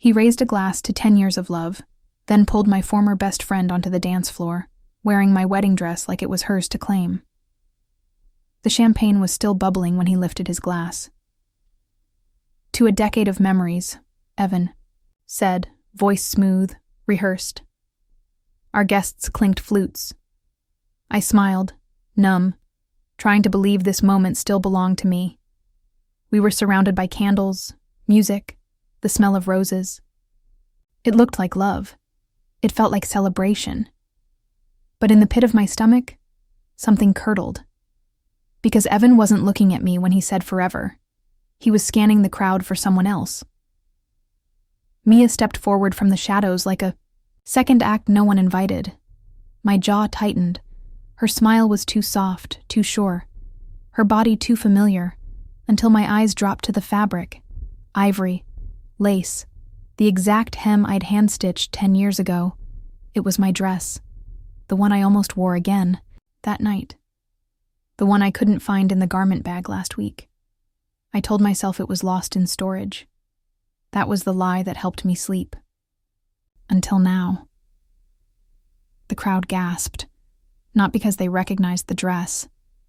He raised a glass to 10 years of love, then pulled my former best friend onto the dance floor, wearing my wedding dress like it was hers to claim. The champagne was still bubbling when he lifted his glass. "To a decade of memories," Evan said, voice smooth, rehearsed. Our guests clinked flutes. I smiled, numb, trying to believe this moment still belonged to me. We were surrounded by candles, music, the smell of roses. It looked like love. It felt like celebration. But in the pit of my stomach, something curdled. Because Evan wasn't looking at me when he said forever. He was scanning the crowd for someone else. Mia stepped forward from the shadows like a second act no one invited. My jaw tightened. Her smile was too soft, too sure. Her body too familiar, until my eyes dropped to the fabric. Ivory, lace, the exact hem I'd hand-stitched 10 years ago. It was my dress. The one I almost wore again, that night. The one I couldn't find in the garment bag last week. I told myself it was lost in storage. That was the lie that helped me sleep. Until now. The crowd gasped, not because they recognized the dress,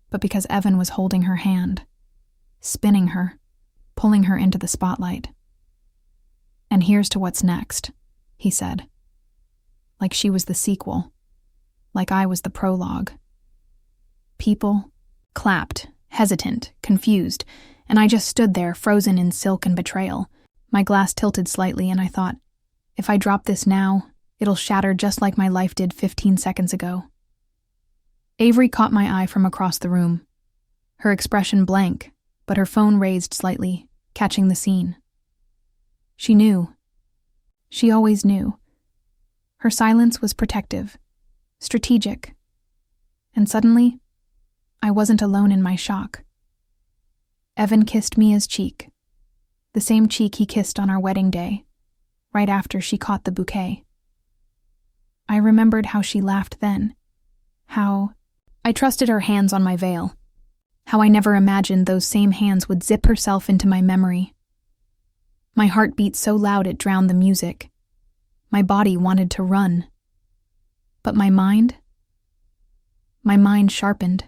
but because Evan was holding her hand, spinning her, pulling her into the spotlight. "And here's to what's next," he said. Like she was the sequel, like I was the prologue. People clapped, hesitant, confused, and I just stood there, frozen in silk and betrayal. My glass tilted slightly, and I thought, if I drop this now, it'll shatter just like my life did 15 seconds ago. Avery caught my eye from across the room. Her expression blank, but her phone raised slightly, catching the scene. She knew. She always knew. Her silence was protective, strategic. And suddenly, I wasn't alone in my shock. Evan kissed Mia's cheek, the same cheek he kissed on our wedding day, right after she caught the bouquet. I remembered how she laughed then, how I trusted her hands on my veil, how I never imagined those same hands would zip herself into my memory. My heart beat so loud it drowned the music. My body wanted to run. But my mind sharpened.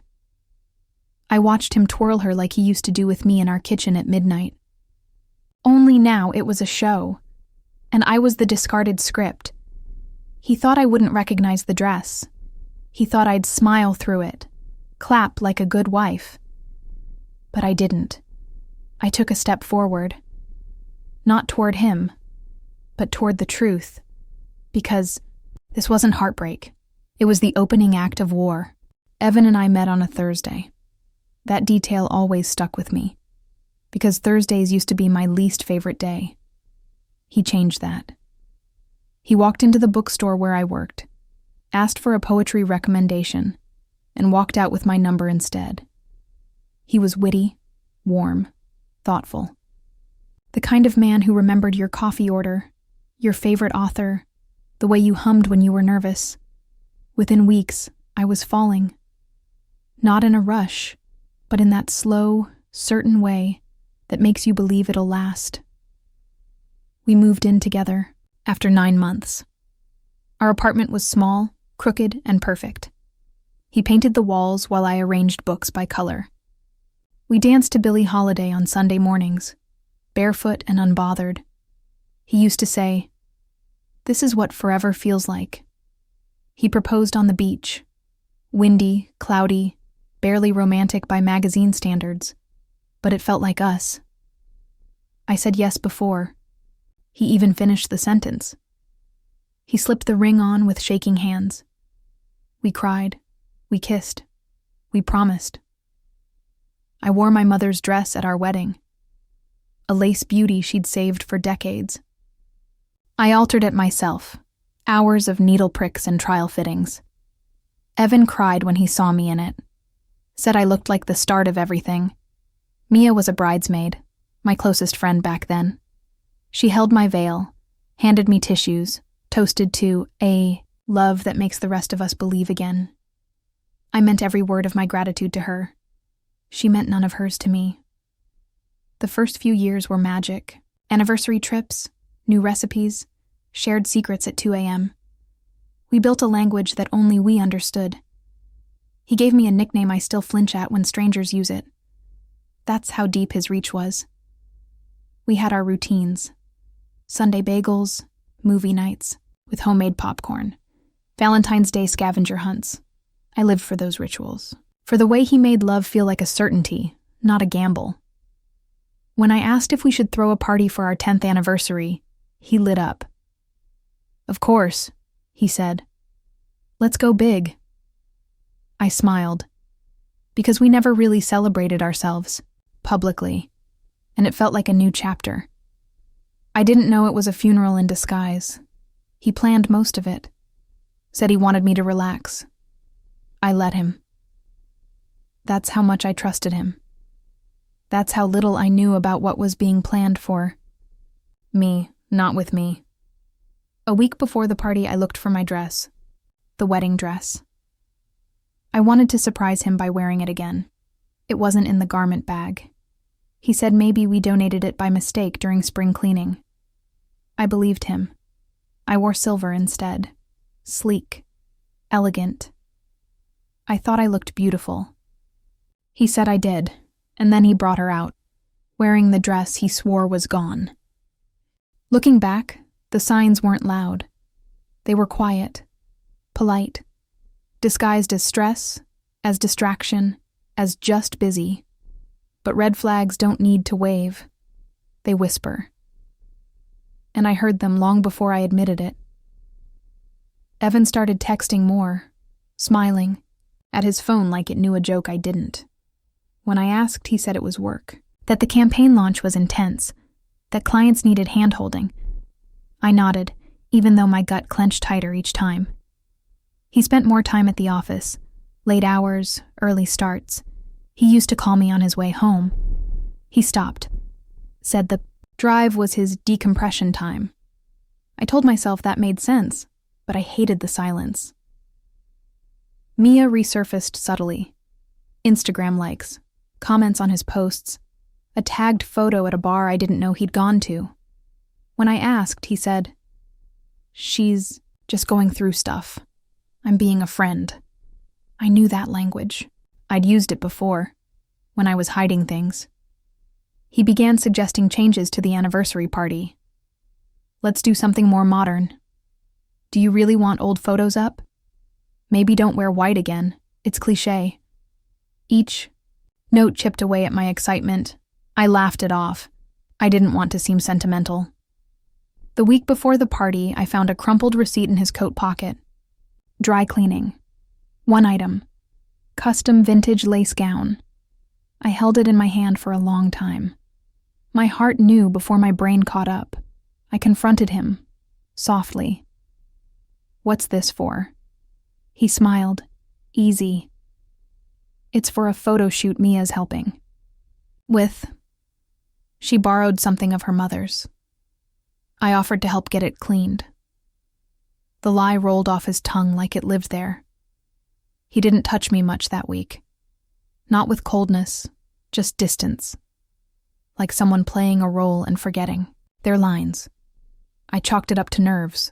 I watched him twirl her like he used to do with me in our kitchen at midnight. Only now it was a show, and I was the discarded script. He thought I wouldn't recognize the dress. He thought I'd smile through it, clap like a good wife. But I didn't. I took a step forward. Not toward him, but toward the truth. Because this wasn't heartbreak. It was the opening act of war. Evan and I met on a Thursday. That detail always stuck with me, because Thursdays used to be my least favorite day. He changed that. He walked into the bookstore where I worked, asked for a poetry recommendation, and walked out with my number instead. He was witty, warm, thoughtful. The kind of man who remembered your coffee order, your favorite author, the way you hummed when you were nervous. Within weeks, I was falling. Not in a rush, but in that slow, certain way that makes you believe it'll last. We moved in together after 9 months. Our apartment was small, crooked, and perfect. He painted the walls while I arranged books by color. We danced to Billie Holiday on Sunday mornings, barefoot and unbothered. He used to say, "This is what forever feels like." He proposed on the beach, windy, cloudy, barely romantic by magazine standards, but it felt like us. I said yes before. He even finished the sentence. He slipped the ring on with shaking hands. We cried, we kissed, we promised. I wore my mother's dress at our wedding, a lace beauty she'd saved for decades. I altered it myself, hours of needle pricks and trial fittings. Evan cried when he saw me in it, said I looked like the start of everything. Mia was a bridesmaid, my closest friend back then. She held my veil, handed me tissues, toasted to a love that makes the rest of us believe again. I meant every word of my gratitude to her. She meant none of hers to me. The first few years were magic. Anniversary trips, new recipes, shared secrets at 2 a.m. We built a language that only we understood. He gave me a nickname I still flinch at when strangers use it. That's how deep his reach was. We had our routines. Sunday bagels, movie nights, with homemade popcorn, Valentine's Day scavenger hunts. I lived for those rituals. For the way he made love feel like a certainty, not a gamble. When I asked if we should throw a party for our 10th anniversary, he lit up. "Of course," he said. "Let's go big." I smiled, because we never really celebrated ourselves, publicly, and it felt like a new chapter. I didn't know it was a funeral in disguise. He planned most of it. Said he wanted me to relax. I let him. That's how much I trusted him. That's how little I knew about what was being planned for. Me, not with me. A week before the party, I looked for my dress. The wedding dress. I wanted to surprise him by wearing it again. It wasn't in the garment bag. He said maybe we donated it by mistake during spring cleaning. I believed him. I wore silver instead. Sleek. Elegant. I thought I looked beautiful. He said I did, and then he brought her out, wearing the dress he swore was gone. Looking back, the signs weren't loud. They were quiet, polite, disguised as stress, as distraction, as just busy. But red flags don't need to wave. They whisper. And I heard them long before I admitted it. Evan started texting more, smiling, at his phone like it knew a joke I didn't. When I asked, he said it was work, that the campaign launch was intense, that clients needed hand-holding. I nodded, even though my gut clenched tighter each time. He spent more time at the office, late hours, early starts. He used to call me on his way home. He stopped, said the drive was his decompression time. I told myself that made sense, but I hated the silence. Mia resurfaced subtly. Instagram likes, comments on his posts, a tagged photo at a bar I didn't know he'd gone to. When I asked, he said, "She's just going through stuff. I'm being a friend." I knew that language. I'd used it before, when I was hiding things. He began suggesting changes to the anniversary party. "Let's do something more modern. Do you really want old photos up? Maybe don't wear white again. It's cliché." Each note chipped away at my excitement. I laughed it off. I didn't want to seem sentimental. The week before the party, I found a crumpled receipt in his coat pocket. Dry cleaning. One item. Custom vintage lace gown. I held it in my hand for a long time. My heart knew before my brain caught up. I confronted him, softly. "What's this for?" He smiled, easy. "It's for a photo shoot Mia's helping with. She borrowed something of her mother's. I offered to help get it cleaned." The lie rolled off his tongue like it lived there. He didn't touch me much that week. Not with coldness, just distance. Like someone playing a role and forgetting their lines. I chalked it up to nerves.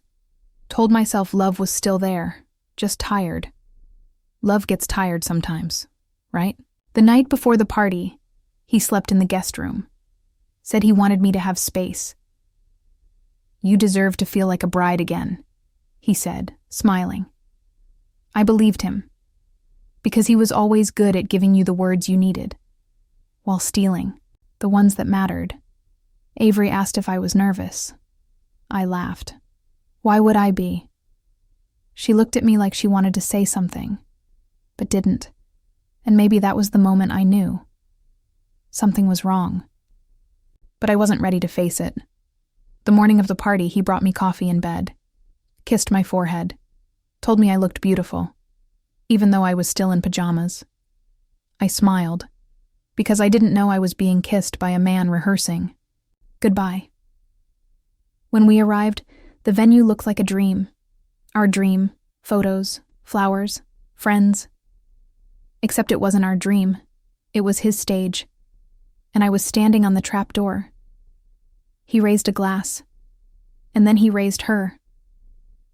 Told myself love was still there, just tired. Love gets tired sometimes, right? The night before the party, he slept in the guest room. Said he wanted me to have space. "You deserve to feel like a bride again," he said, smiling. I believed him, because he was always good at giving you the words you needed, while stealing, the ones that mattered. Avery asked if I was nervous. I laughed. Why would I be? She looked at me like she wanted to say something, but didn't, and maybe that was the moment I knew. Something was wrong. But I wasn't ready to face it. The morning of the party, he brought me coffee in bed, kissed my forehead, told me I looked beautiful, even though I was still in pajamas. I smiled, because I didn't know I was being kissed by a man rehearsing. Goodbye. When we arrived, the venue looked like a dream. Our dream, photos, flowers, friends. Except it wasn't our dream. It was his stage. And I was standing on the trap door. He raised a glass. And then he raised her,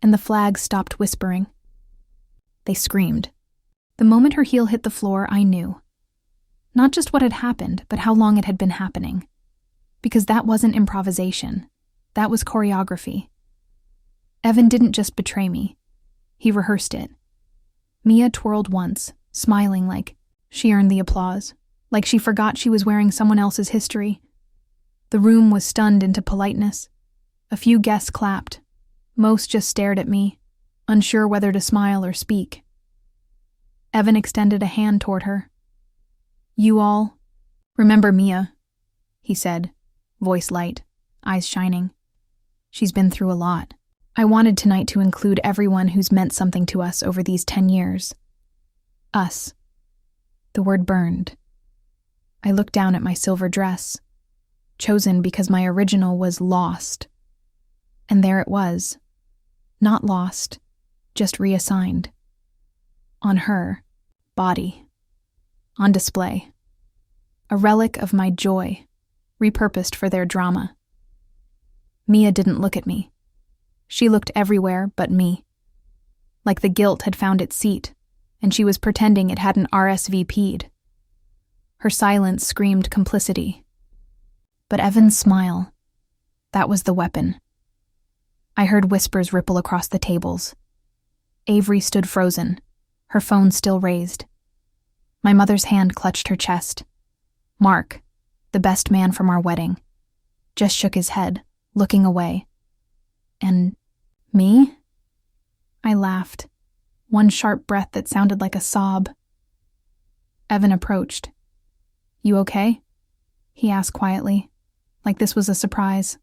and the flags stopped whispering. They screamed. The moment her heel hit the floor, I knew. Not just what had happened, but how long it had been happening. Because that wasn't improvisation. That was choreography. Evan didn't just betray me. He rehearsed it. Mia twirled once, smiling like she earned the applause, like she forgot she was wearing someone else's history. The room was stunned into politeness. A few guests clapped. Most just stared at me, unsure whether to smile or speak. Evan extended a hand toward her. "You all remember Mia," he said, voice light, eyes shining. "She's been through a lot. I wanted tonight to include everyone who's meant something to us over these 10 years. Us." The word burned. I looked down at my silver dress, chosen because my original was lost. And there it was. Not lost, just reassigned. On her body. On display. A relic of my joy, repurposed for their drama. Mia didn't look at me. She looked everywhere but me. Like the guilt had found its seat, and she was pretending it hadn't RSVP'd. Her silence screamed complicity. But Evan's smile, that was the weapon. I heard whispers ripple across the tables. Avery stood frozen, her phone still raised. My mother's hand clutched her chest. Mark, the best man from our wedding, just shook his head, looking away. And me? I laughed, one sharp breath that sounded like a sob. Evan approached. "You okay?" he asked quietly, like this was a surprise,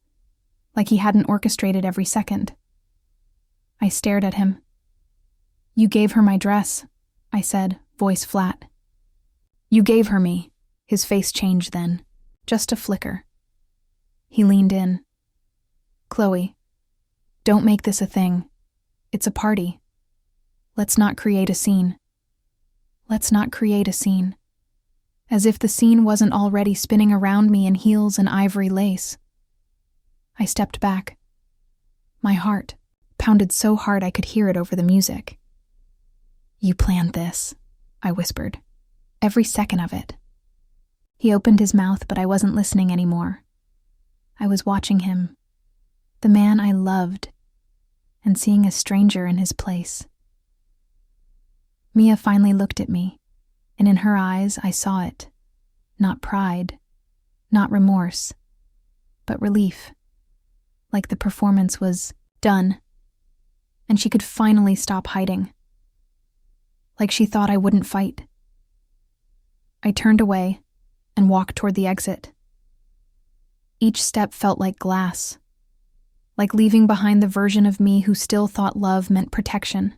like he hadn't orchestrated every second. I stared at him. "You gave her my dress," I said, voice flat. "You gave her me." His face changed then, just a flicker. He leaned in. "Chloe, don't make this a thing. It's a party. Let's not create a scene. Let's not create a scene." As if the scene wasn't already spinning around me in heels and ivory lace. I stepped back. My heart pounded so hard I could hear it over the music. "You planned this," I whispered. "Every second of it." He opened his mouth, but I wasn't listening anymore. I was watching him, the man I loved, and seeing a stranger in his place. Mia finally looked at me, and in her eyes I saw it. Not pride, not remorse, but relief. Like the performance was done, and she could finally stop hiding. Like she thought I wouldn't fight. I turned away and walked toward the exit. Each step felt like glass, like leaving behind the version of me who still thought love meant protection,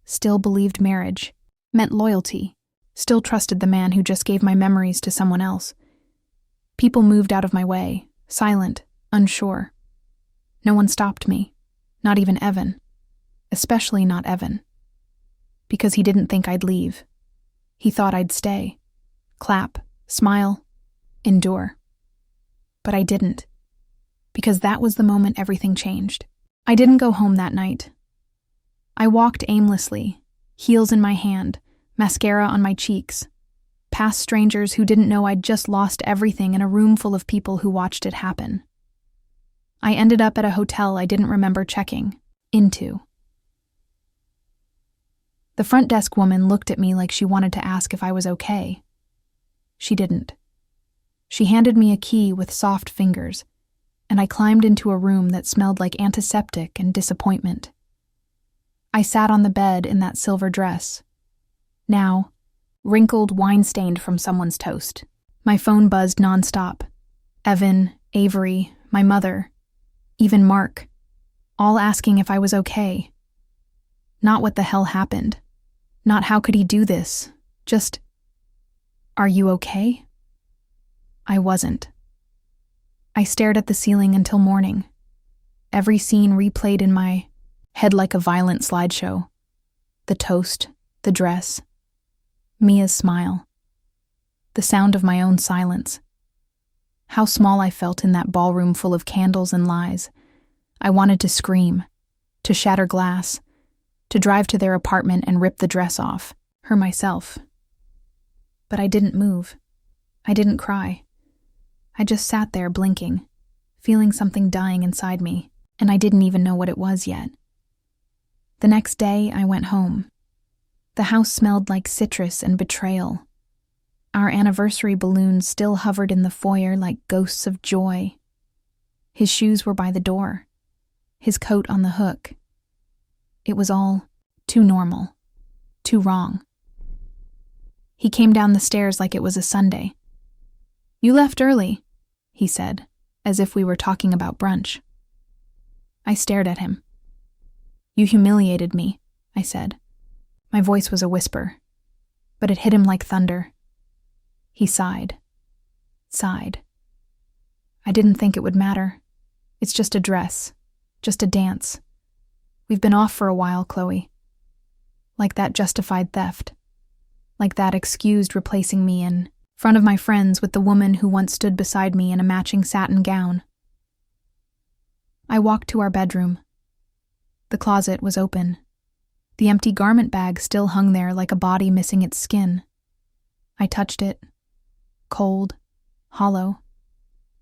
still believed marriage meant loyalty, still trusted the man who just gave my memories to someone else. People moved out of my way, silent, unsure. No one stopped me, not even Evan, especially not Evan. Because he didn't think I'd leave. He thought I'd stay, clap, smile, endure. But I didn't, because that was the moment everything changed. I didn't go home that night. I walked aimlessly, heels in my hand, mascara on my cheeks, past strangers who didn't know I'd just lost everything in a room full of people who watched it happen. I ended up at a hotel I didn't remember checking into. The front desk woman looked at me like she wanted to ask if I was okay. She didn't. She handed me a key with soft fingers, and I climbed into a room that smelled like antiseptic and disappointment. I sat on the bed in that silver dress, now wrinkled, wine-stained from someone's toast. My phone buzzed nonstop. Evan, Avery, my mother, even Mark, all asking if I was okay. Not what the hell happened. Not how could he do this. Just, "Are you okay?" I wasn't. I stared at the ceiling until morning. Every scene replayed in my head like a violent slideshow. The toast, the dress, Mia's smile, the sound of my own silence. How small I felt in that ballroom full of candles and lies. I wanted to scream, to shatter glass, to drive to their apartment and rip the dress off, her myself. But I didn't move. I didn't cry. I just sat there blinking, feeling something dying inside me, and I didn't even know what it was yet. The next day, I went home. The house smelled like citrus and betrayal. Our anniversary balloons still hovered in the foyer like ghosts of joy. His shoes were by the door, his coat on the hook. It was all too normal, too wrong. He came down the stairs like it was a Sunday. "You left early," he said, as if we were talking about brunch. I stared at him. "You humiliated me," I said. My voice was a whisper, but it hit him like thunder. He sighed. "I didn't think it would matter. It's just a dress, just a dance. We've been off for a while, Chloe." Like that justified theft. Like that excused replacing me in front of my friends with the woman who once stood beside me in a matching satin gown. I walked to our bedroom. The closet was open. The empty garment bag still hung there like a body missing its skin. I touched it. Cold, hollow.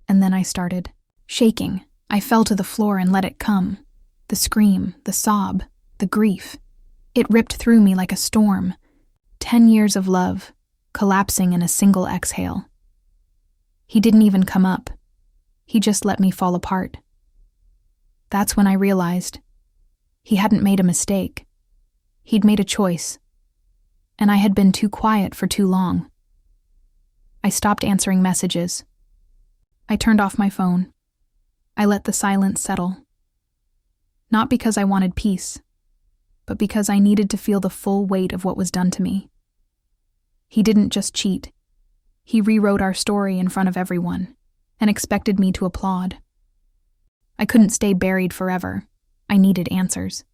And then I started shaking. I fell to the floor and let it come. The scream, the sob, the grief. It ripped through me like a storm. 10 years of love, collapsing in a single exhale. He didn't even come up. He just let me fall apart. That's when I realized he hadn't made a mistake. He'd made a choice. And I had been too quiet for too long. I stopped answering messages. I turned off my phone. I let the silence settle. Not because I wanted peace, but because I needed to feel the full weight of what was done to me. He didn't just cheat. He rewrote our story in front of everyone and expected me to applaud. I couldn't stay buried forever. I needed answers.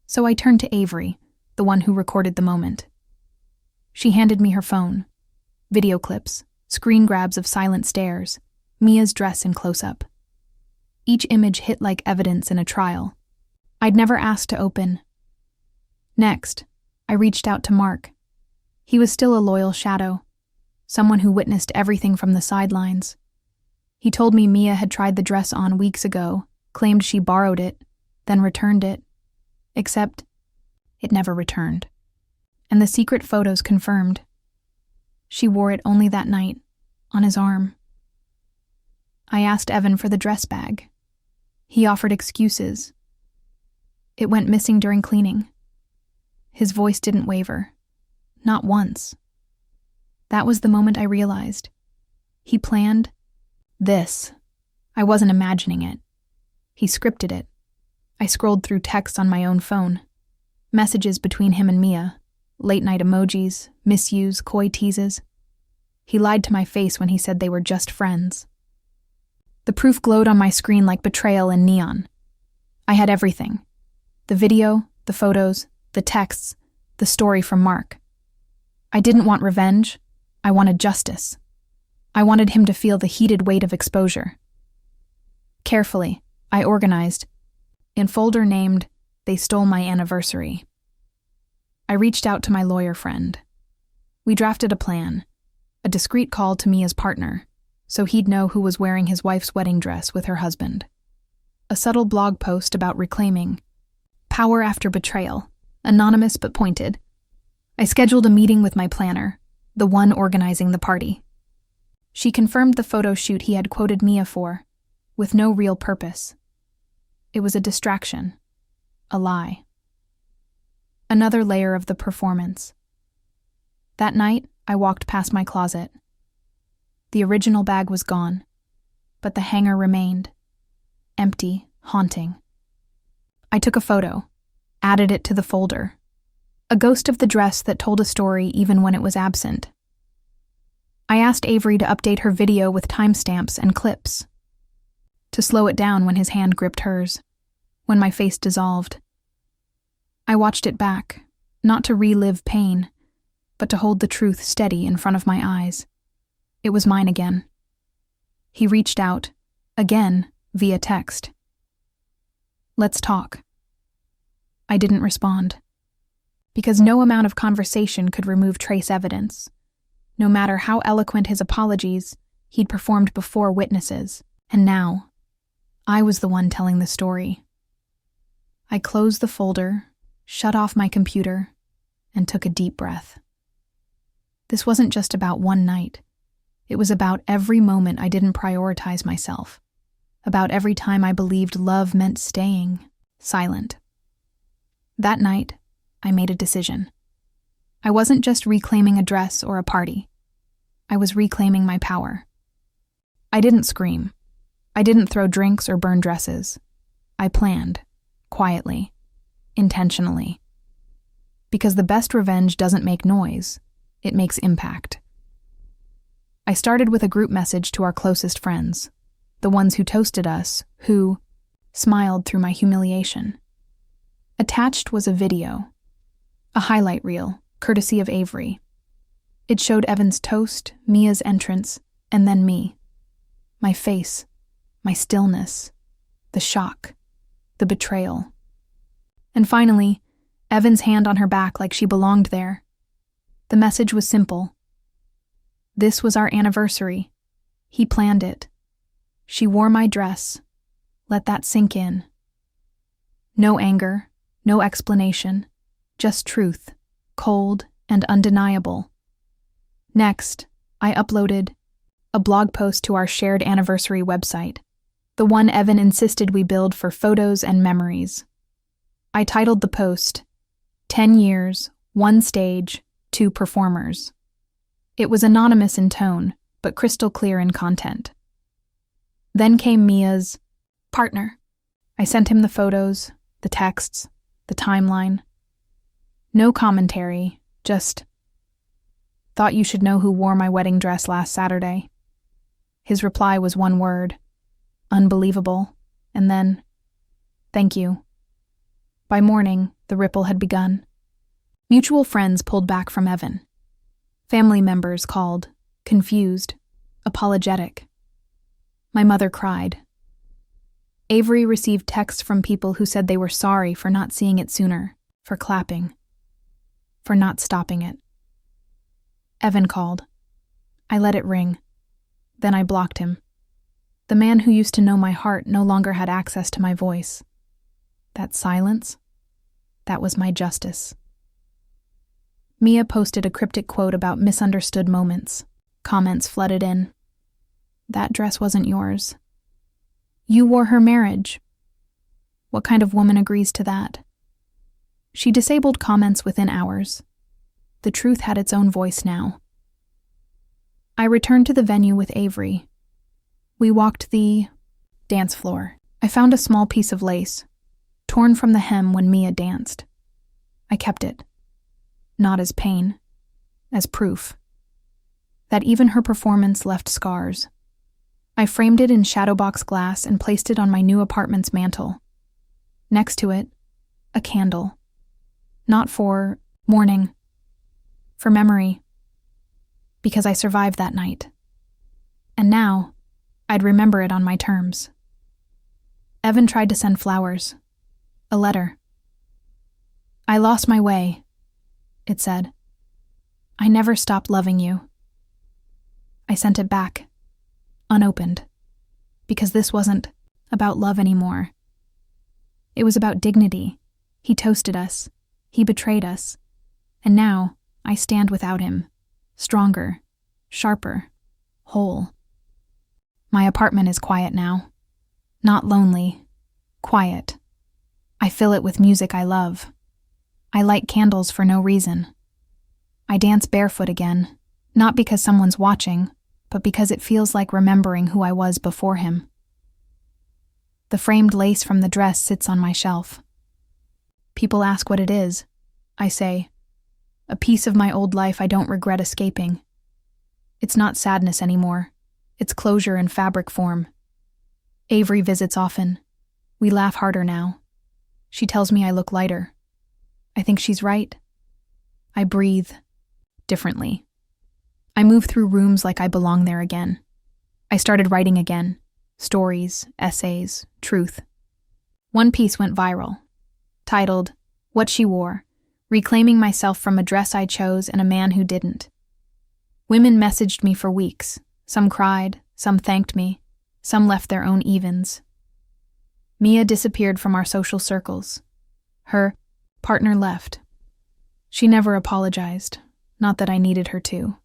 So I turned to Avery, the one who recorded the moment. She handed me her phone. Video clips, screen grabs of silent stares, Mia's dress in close-up. Each image hit like evidence in a trial. I'd never asked to open. Next, I reached out to Mark. He was still a loyal shadow, someone who witnessed everything from the sidelines. He told me Mia had tried the dress on weeks ago, claimed she borrowed it, then returned it. Except, it never returned. And the secret photos confirmed. She wore it only that night, on his arm. I asked Evan for the dress bag. He offered excuses. It went missing during cleaning. His voice didn't waver. Not once. That was the moment I realized. He planned this. I wasn't imagining it. He scripted it. I scrolled through texts on my own phone. Messages between him and Mia. Late-night emojis, misuse, coy teases. He lied to my face when he said they were just friends. The proof glowed on my screen like betrayal in neon. I had everything. The video, the photos, the texts, the story from Mark. I didn't want revenge. I wanted justice. I wanted him to feel the heated weight of exposure. Carefully, I organized. In folder named, "They Stole My Anniversary." I reached out to my lawyer friend. We drafted a plan, a discreet call to Mia's partner, so he'd know who was wearing his wife's wedding dress with her husband. A subtle blog post about reclaiming power after betrayal, anonymous but pointed. I scheduled a meeting with my planner, the one organizing the party. She confirmed the photo shoot he had quoted Mia for, with no real purpose. It was a distraction, a lie. Another layer of the performance. That night, I walked past my closet. The original bag was gone, but the hanger remained. Empty, haunting. I took a photo, added it to the folder. A ghost of the dress that told a story even when it was absent. I asked Avery to update her video with timestamps and clips. To slow it down when his hand gripped hers, when my face dissolved. I watched it back, not to relive pain, but to hold the truth steady in front of my eyes. It was mine again. He reached out, again, via text. Let's talk. I didn't respond. Because no amount of conversation could remove trace evidence. No matter how eloquent his apologies, he'd performed before witnesses, and now, I was the one telling the story. I closed the folder, shut off my computer, and took a deep breath. This wasn't just about one night. It was about every moment I didn't prioritize myself, about every time I believed love meant staying silent. That night, I made a decision. I wasn't just reclaiming a dress or a party. I was reclaiming my power. I didn't scream. I didn't throw drinks or burn dresses. I planned, quietly, intentionally. Because the best revenge doesn't make noise, it makes impact. I started with a group message to our closest friends, the ones who toasted us, who smiled through my humiliation. Attached was a video, a highlight reel, courtesy of Avery. It showed Evan's toast, Mia's entrance, and then me. My face, my stillness, the shock, the betrayal. And finally, Evan's hand on her back like she belonged there. The message was simple. This was our anniversary. He planned it. She wore my dress. Let that sink in. No anger, no explanation, just truth, cold and undeniable. Next, I uploaded a blog post to our shared anniversary website, the one Evan insisted we build for photos and memories. I titled the post, 10 years, 1 stage, 2 performers. It was anonymous in tone, but crystal clear in content. Then came Mia's partner. I sent him the photos, the texts, the timeline. No commentary, just, thought you should know who wore my wedding dress last Saturday. His reply was one word, unbelievable, and then, thank you. By morning, the ripple had begun. Mutual friends pulled back from Evan. Family members called, confused, apologetic. My mother cried. Avery received texts from people who said they were sorry for not seeing it sooner, for clapping, for not stopping it. Evan called. I let it ring. Then I blocked him. The man who used to know my heart no longer had access to my voice. That silence, that was my justice. Mia posted a cryptic quote about misunderstood moments. Comments flooded in. That dress wasn't yours. You wore her marriage. What kind of woman agrees to that? She disabled comments within hours. The truth had its own voice now. I returned to the venue with Avery. We walked the dance floor. I found a small piece of lace, torn from the hem when Mia danced. I kept it. Not as pain, as proof. That even her performance left scars. I framed it in shadowbox glass and placed it on my new apartment's mantel. Next to it, a candle. Not for mourning, for memory. Because I survived that night. And now, I'd remember it on my terms. Evan tried to send flowers. A letter. I lost my way, it said. I never stopped loving you. I sent it back, unopened, because this wasn't about love anymore. It was about dignity. He toasted us. He betrayed us. And now, I stand without him, stronger, sharper, whole. My apartment is quiet now. Not lonely, quiet. I fill it with music I love. I light candles for no reason. I dance barefoot again, not because someone's watching, but because it feels like remembering who I was before him. The framed lace from the dress sits on my shelf. People ask what it is. I say, a piece of my old life I don't regret escaping. It's not sadness anymore. It's closure in fabric form. Avery visits often. We laugh harder now. She tells me I look lighter. I think she's right. I breathe differently. I move through rooms like I belong there again. I started writing again. Stories, essays, truth. One piece went viral, titled, "What She Wore, Reclaiming Myself from a Dress I Chose and a Man Who Didn't." Women messaged me for weeks. Some cried, some thanked me, some left their own evens. Mia disappeared from our social circles. Her partner left. She never apologized, not that I needed her to.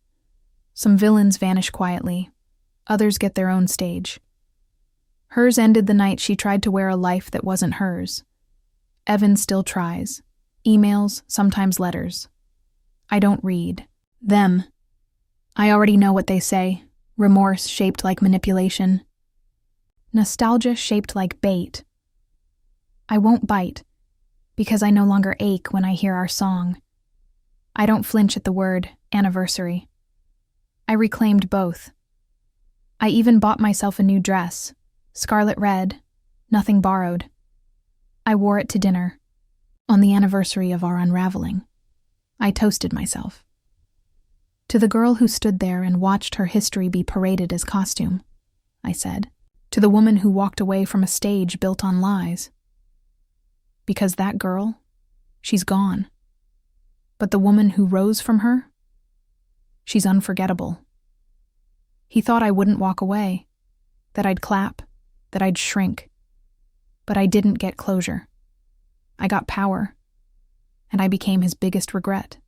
Some villains vanish quietly. Others get their own stage. Hers ended the night she tried to wear a life that wasn't hers. Evan still tries. Emails, sometimes letters. I don't read. Them. I already know what they say. Remorse shaped like manipulation. Nostalgia shaped like bait. I won't bite, because I no longer ache when I hear our song. I don't flinch at the word anniversary. I reclaimed both. I even bought myself a new dress, scarlet red, nothing borrowed. I wore it to dinner, on the anniversary of our unraveling. I toasted myself. To the girl who stood there and watched her history be paraded as costume, I said. To the woman who walked away from a stage built on lies. Because that girl, she's gone. But the woman who rose from her, she's unforgettable. He thought I wouldn't walk away, that I'd clap, that I'd shrink. But I didn't get closure. I got power, and I became his biggest regret.